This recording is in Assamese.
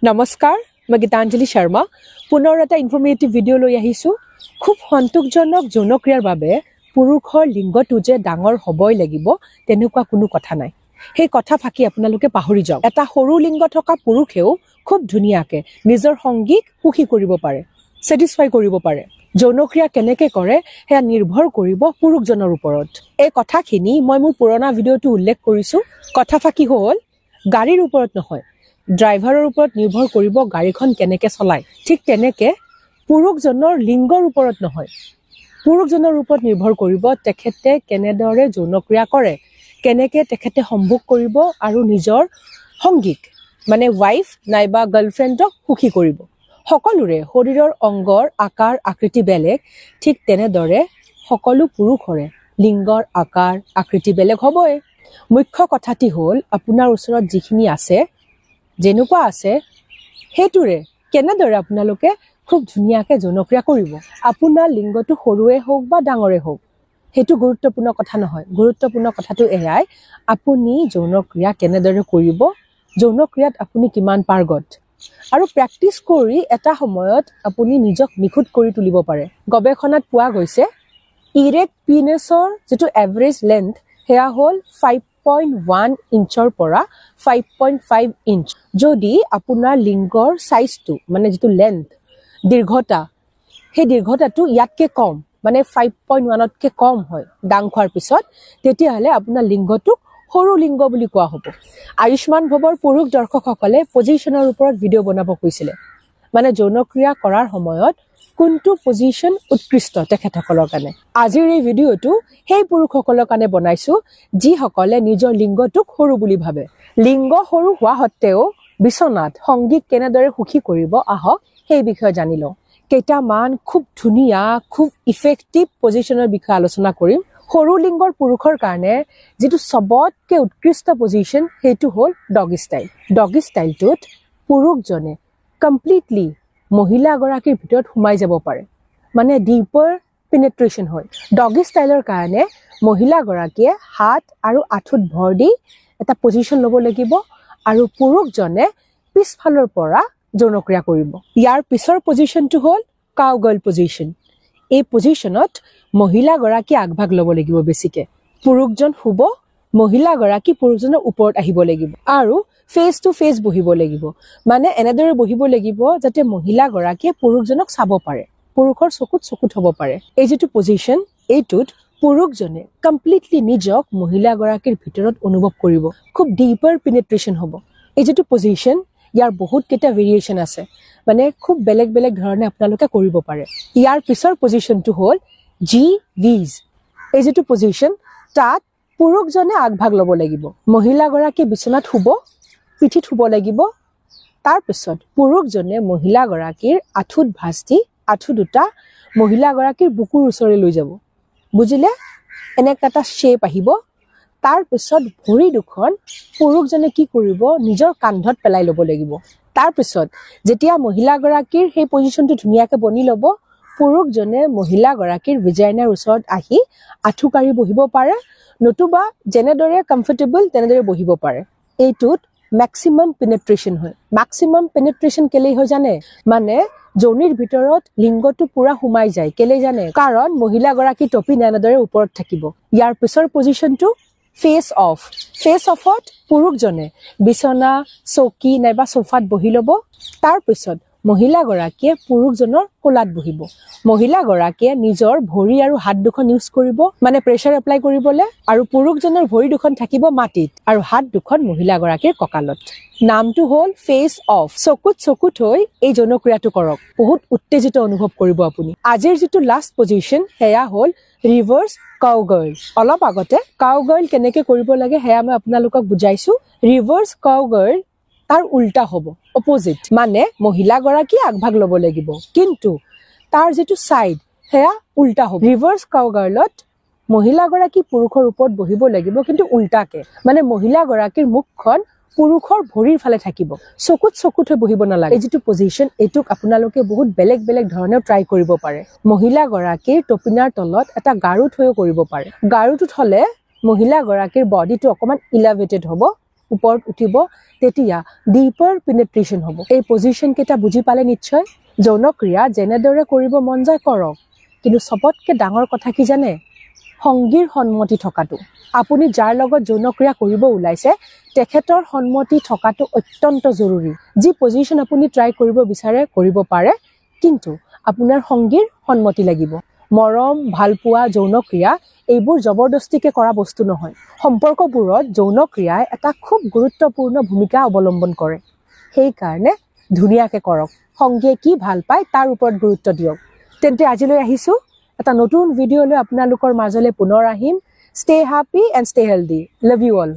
নমস্কাৰ মই গীতাঞ্জলি শৰ্মা পুনৰ এটা ইনফৰমেটিভ ভিডিঅ' লৈ আহিছো খুব সন্তোষজনক জনক্ৰিয়াৰ বাবে পুৰুষৰ লিংগটো যে ডাঙৰ হ'বই লাগিব তেনেকুৱা কোনো কথা নাই সেই কথা ফাকি আপোনালোকে পাহৰি যাওক এটা সৰু লিংগ থকা পুৰুষেও খুব ধুনীয়াকে নিজৰ সংগীক সুখী কৰিব পাৰে স্যাটিসফাই কৰিব পাৰে জনক্ৰিয়া কেনেকৈ কৰে হেয়া নিৰ্ভৰ কৰিব পুৰুষজনৰ ওপৰত এই কথাখিনি মই মোৰ পুৰণা ভিডিঅ'টো উল্লেখ কৰিছো কথা ফাকি হ'ল গাড়ীৰ ওপৰত নহয় ড্ৰাইভাৰৰ ওপৰত নিৰ্ভৰ কৰিব গাড়ীখন কেনেকৈ চলায় ঠিক তেনেকৈ পুৰুষজনৰ লিংগৰ ওপৰত নহয় পুৰুষজনৰ ওপৰত নিৰ্ভৰ কৰিব তেখেতে কেনেদৰে জনক্ৰিয়া কৰে কেনেকৈ তেখেতে সম্ভোগ কৰিব আৰু নিজৰ সংগীক মানে ৱাইফ নাইবা গাৰ্লফ্ৰেণ্ডক সুখী কৰিব সকলোৰে শৰীৰৰ অংগৰ আকাৰ আকৃতি বেলেগ ঠিক তেনেদৰে সকলো পুৰুষৰে লিংগৰ আকাৰ আকৃতি বেলেগ হ'বই মুখ্য কথাটি হ'ল আপোনাৰ ওচৰত যিখিনি আছে যেনেকুৱা আছে হেতুৰে কেনেদৰে আপোনালোকে খুব ধুনীয়াকে জনক্ৰিয়া কৰিব আপোনাৰ লিংগটো সৰুৱে হোক বা ডাঙৰে হোক হেতু গুৰুত্বপূৰ্ণ কথা নহয় গুৰুত্বপূৰ্ণ কথাটো এয়াই আপুনি জনক্ৰিয়া কেনেদৰে কৰিব জনক্ৰিয়াত আপুনি কিমান পাৰ্গত আৰু প্ৰেক্টিচ কৰি এটা সময়ত আপুনি নিজক নিখুঁত কৰি তুলিব পাৰে গৱেষণাত পোৱা গৈছে ইৰেক্ট পিনেছৰ যেটো এভাৰেজ লেন্থ হেয়া হ'ল 5.1 ইঞ্চৰ পৰা 5.5 ইঞ্চ যদি আপোনাৰ লিংগৰ সাইজটো মানে যেটো লেন্থ দীৰ্ঘতা হে দীৰ্ঘতাটো ইয়াতকে কম মানে 5.1 তকে কম হয় ডাং খোৱাৰ পিছত তেতিয়াহলে আপোনাৰ লিংগটো সৰু লিংগ বুলি কোৱা হ'ব আয়ুষ্মান ভৱৰ পুৰুষ দৰ্শকসকলে পজিশনৰ ওপৰত ভিডিঅ' বনাব কৈছিলে মানে জনক্ৰিয়া কৰাৰ সময়ত কোনটো পজিশন উৎকৃষ্ট তেখেতসকলৰ কাৰণে আজিৰ এই ভিডিঅ'টো সেই পুৰুষসকলৰ কাৰণে বনাইছো যিসকলে নিজৰ লিংগটোক সৰু বুলি ভাবে লিংগ সৰু হোৱা সত্ত্বেও বিছনাত সংগীক কেনেদৰে সুখী কৰিব আহক সেই বিষয়ে জানি লওঁ কেইটামান খুব ধুনীয়া খুব ইফেক্টিভ পজিশনৰ বিষয়ে আলোচনা কৰিম সৰু লিংগৰ পুৰুষৰ কাৰণে যেটো সবতকে উৎকৃষ্ট পজিশন হেতু হ'ল ডগি ষ্টাইলটোত পুৰুষজনে কমপ্লিটলি মহিলা গৰাকীৰ ভিতৰত সোমাই যাব পাৰে মানে ডিপাৰ পেনিট্ৰেশ্যন হয় ডগি ষ্টাইলৰ কাৰণে মহিলা গৰাকীয়ে হাত আৰু আঁঠুত ভৰ দি এটা পজিশন ল'ব লাগিব আৰু পুৰুষজনে পিছফালৰ পৰা জনক্ৰিয়া কৰিব ইয়াৰ পিছৰ পজিশনটো হ'ল কাউগাৰ্ল পজিশন এই পজিশনত মহিলা গৰাকী আগভাগ ল'ব লাগিব বেছিকে পুৰুষজন শুব মহিলা গৰাকী পুৰুষজনৰ ওপৰত আহিব লাগিব আৰু ফেস টু ফেস বহিব লাগিব মানে এনেদৰে বহিব লাগিব যাতে মহিলা গৰাকীয়ে পুৰুষজনক চাব পাৰে পুৰুষৰ চকুত হ'ব পাৰে এই যেটো পজিশন এইটোত পুৰুষজনে কমপ্লিটলি নিজক মহিলা গৰাকীৰ ভিতৰত অনুভৱ কৰিব খুব ডিপাৰ পেনিট্ৰেশ্যন হ'ব এই যেটো পজিশন ইয়াৰ বহুত কেইটা ভেৰিয়েশন আছে মানে খুব বেলেগ বেলেগ ধৰণে আপোনালোকে কৰিব পাৰে ইয়াৰ পিছৰ পজিশনটো হ'ল GVs এই যেটো পজিশন তাত পুৰুষজনে আগভাগ ল'ব লাগিব মহিলা গৰাকী বিছনাত শুব পিঠিত শুব লাগিব তাৰ পিছত পুৰুষজনে মহিলা গৰাকীৰ আঁঠুত ভাঁজ দি আঁঠু দুটা মহিলা গৰাকীৰ বুকুৰ ওচৰলৈ লৈ যাব বুজিলে এনেকা এটা শেপ আহিব তাৰ পিছত ভৰি দুখন পুৰুষজনে কি কৰিব নিজৰ কান্ধত পেলাই ল'ব লাগিব তাৰ পিছত যেতিয়া মহিলা গৰাকীৰ সেই পজিশনটো ধুনীয়াকে বনি ল'ব পুৰুষজনে মহিলা গৰাকীৰ ভিজাইনাৰ ওচৰত আহি আঁঠু কাঢ়ি বহিব পাৰে নতুবা যেনেদৰে কমফৰ্টেবল তেনেদৰে বহিব পাৰে এইটোত ম্যাক্সিমাম পেনিট্ৰেশ্যন হয় ম্যাক্সিমাম পেনিট্ৰেশ্যন কেলে হয় জানে মানে জনিৰ ভিতৰত লিংগটো পুৰা সোমাই যায় কেলে জানে কাৰণ মহিলা গৰাকী টপি নেনেদৰে ওপৰত থাকিব ইয়াৰ পিছৰ পজিশনটো ফেস অফত পুৰুষজনে বিছনা চকী নাইবা সোফাত বহি ল'ব তাৰ পিছত মহিলা গৰাকীয়ে পুৰুষজনৰ কোলাত বহিব মহিলা গৰাকীয়ে নিজৰ ভৰি আৰু হাত দুখন ইউজ কৰিব মানে প্ৰেছাৰ এপ্লাই কৰিবলে আৰু পুৰুষজনৰ ভৰি দুখন থাকিব মাটিত আৰু হাত দুখন মহিলা গৰাকীৰ কঁকালত নামটো হ'ল ফেস অফ চকুত হৈ এই জনক্ৰিয়াটো কৰক বহুত উত্তেজিত অনুভৱ কৰিব আপুনি আজিৰ যেটো লাষ্ট পজিশন হেয়া হ'ল ৰিভাৰ্স কাউগাৰ্ল অলপ আগতে কাউগাৰ্ল কেনেকৈ কৰিব লাগে হেয়া মই আপোনালোকক বুজাইছো ৰিভাৰ্স কাউগাৰ্ল তাৰ উল্টা হ'ব অপোজিট মানে মহিলা গৰাকী আগভাগ ল'ব লাগিব কিন্তু তাৰ যেটো সাইড হেয়া উল্টা হ'ব ৰিভাৰ্স কাউগাৰ্লত মহিলা গৰাকী পুৰুষৰ ওপৰত বহিব লাগিব কিন্তু উল্টাকে মানে মহিলা গৰাকীৰ মুখখন পুৰুষৰ ভৰিৰ ফালে থাকিব চকুত হৈ বহিব নালাগে এই যেটো পজিশন এইটোক আপোনালোকে বহুত বেলেগ বেলেগ ধৰণে ট্ৰাই কৰিব পাৰে মহিলা গৰাকীৰ টপিনাৰ তলত এটা গাৰু থৈও কৰিব পাৰে গাৰুটোত হলে মহিলা গৰাকীৰ বডিটো অকমান ইলেভেটেড হ'ব ওপৰত উঠিব তেতিয়া ডিপাৰ পেনিট্ৰেশ্যন হ'ব এই পজিশন কেইটা বুজি পালে নিশ্চয় যৌনক্ৰিয়া যেনেদৰে কৰিব মন যায় কৰক কিন্তু সবতকে ডাঙৰ কথা কি জানে সংগীৰ সন্মতি থকাটো আপুনি যাৰ লগত যৌনক্ৰিয়া কৰিব ওলাইছে তেখেতৰ সন্মতি থকাটো অত্যন্ত জৰুৰী যি পজিশন আপুনি ট্ৰাই কৰিব বিচাৰে কৰিব পাৰে কিন্তু আপোনাৰ সংগীৰ সন্মতি লাগিব মৰম ভালপোৱা যৌনক্ৰিয়া এইবোৰ জবৰদস্তিকে কৰা বস্তু নহয় সম্পৰ্কবোৰত যৌনক্ৰিয়াই এটা খুব গুৰুত্বপূৰ্ণ ভূমিকা অৱলম্বন কৰে সেই কাৰণে ধুনীয়াকে কৰক সংগীয়ে কি ভাল পায় তাৰ ওপৰত গুৰুত্ব দিয়ক তেন্তে আজিলৈ আহিছো এটা নতুন ভিডিঅ লৈ আপোনালোকৰ মাজলৈ পুনৰ আহিম stay happy and stay healthy love you all